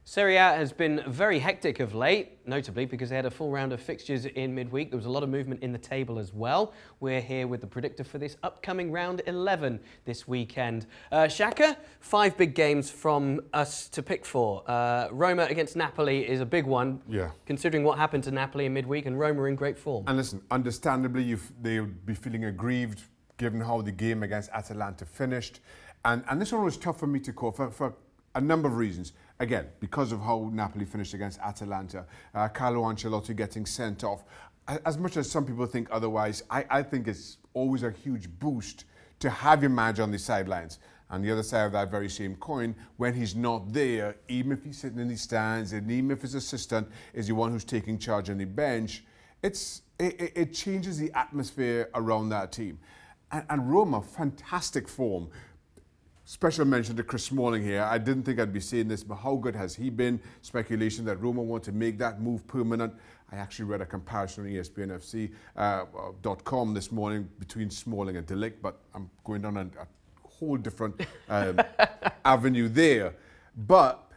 Serie A has been very hectic of late, notably because they had a full round of fixtures in midweek. There was a lot of movement in the table as well. We're here with the predictor for this upcoming round 11 this weekend. Shaka, 5 big games from us to pick for. Roma against Napoli is a big one, considering what happened to Napoli in midweek, and Roma are in great form. And listen, understandably, they'll be feeling aggrieved given how the game against Atalanta finished. And this one was tough for me to call for a number of reasons. Again, because of how Napoli finished against Atalanta, Carlo Ancelotti getting sent off. As much as some people think otherwise, I think it's always a huge boost to have your manager on the sidelines. And the other side of that very same coin, when he's not there, even if he's sitting in the stands, and even if his assistant is the one who's taking charge on the bench, it changes the atmosphere around that team. And Roma, fantastic form. Special mention to Chris Smalling here. I didn't think I'd be saying this, but how good has he been? Speculation that Roma want to make that move permanent. I actually read a comparison on ESPNFC.com this morning between Smalling and De Ligt, but I'm going down a whole different avenue there. But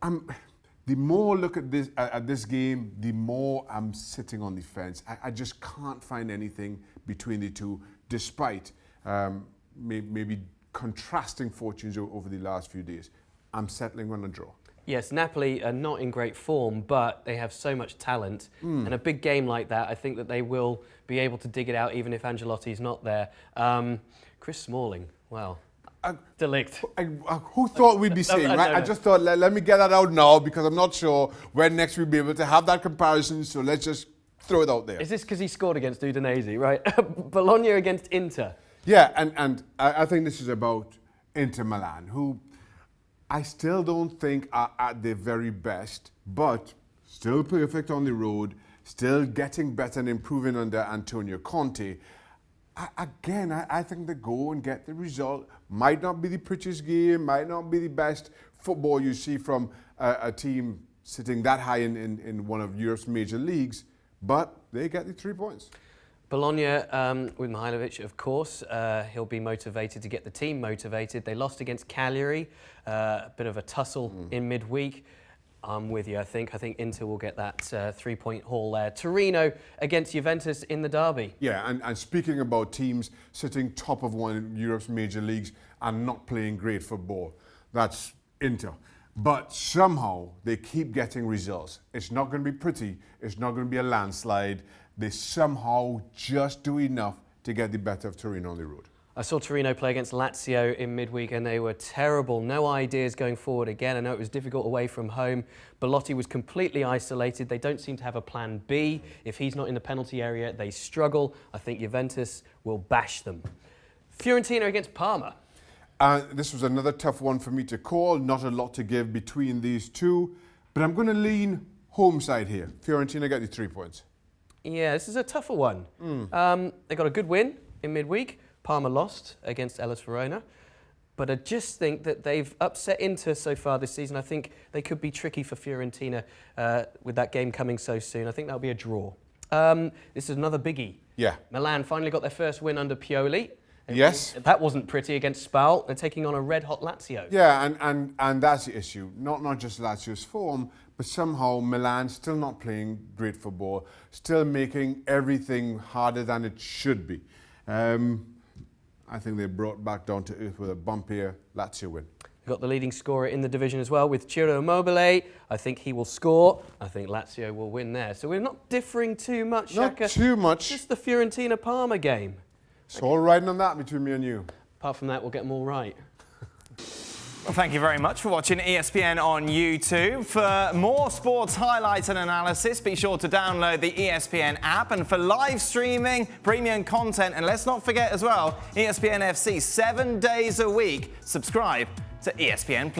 the more I look at this game, the more I'm sitting on the fence. I just can't find anything between the two, despite maybe contrasting fortunes over the last few days. I'm settling on a draw. Yes, Napoli are not in great form, but they have so much talent. And a big game like that, I think that they will be able to dig it out even if Ancelotti's not there. Chris Smalling, well, De Ligt. Who thought we'd be saying, right? I just thought, let me get that out now because I'm not sure when next we'll be able to have that comparison, so let's just throw it out there. Is this because he scored against Udinese, right? Bologna against Inter. Yeah, and I think this is about Inter Milan, who I still don't think are at their very best, but still perfect on the road, still getting better and improving under Antonio Conte. I think they go and get the result. Might not be the prettiest game, might not be the best football you see from a team sitting that high in one of Europe's major leagues, but they get the 3 points. Bologna with Mihajlovic, of course. He'll be motivated to get the team motivated. They lost against Cagliari, a bit of a tussle in midweek. I'm with you, I think. I think Inter will get that 3-point haul there. Torino against Juventus in the derby. Yeah, and speaking about teams sitting top of one of Europe's major leagues and not playing great football, that's Inter. But somehow they keep getting results. It's not going to be pretty. It's not going to be a landslide. They somehow just do enough to get the better of Torino on the road. I saw Torino play against Lazio in midweek and they were terrible. No ideas going forward again. I know it was difficult away from home. Belotti was completely isolated. They don't seem to have a plan B. If he's not in the penalty area, they struggle. I think Juventus will bash them. Fiorentina against Parma. This was another tough one for me to call. Not a lot to give between these two. But I'm going to lean home side here. Fiorentina get the 3 points. Yeah, this is a tougher one. They got a good win in midweek. Parma lost against Hellas Verona. But I just think that they've upset Inter so far this season. I think they could be tricky for Fiorentina with that game coming so soon. I think that'll be a draw. This is another biggie. Yeah. Milan finally got their first win under Pioli. Yes. That wasn't pretty against Spal. They're taking on a red-hot Lazio. Yeah, and that's the issue. Not just Lazio's form, but somehow Milan still not playing great football, still making everything harder than it should be. I think they brought back down to earth with a bumpier Lazio win. We've got the leading scorer in the division as well with Ciro Immobile. I think he will score. I think Lazio will win there. So we're not differing too much, Shaka. Not too much. Just the Fiorentina-Parma game. It's all riding on that between me and you. Apart from that, we'll get them all right. Well, thank you very much for watching ESPN on YouTube. For more sports highlights and analysis, be sure to download the ESPN app. And for live streaming, premium content, and let's not forget as well, ESPNFC 7 days a week. Subscribe to ESPN+.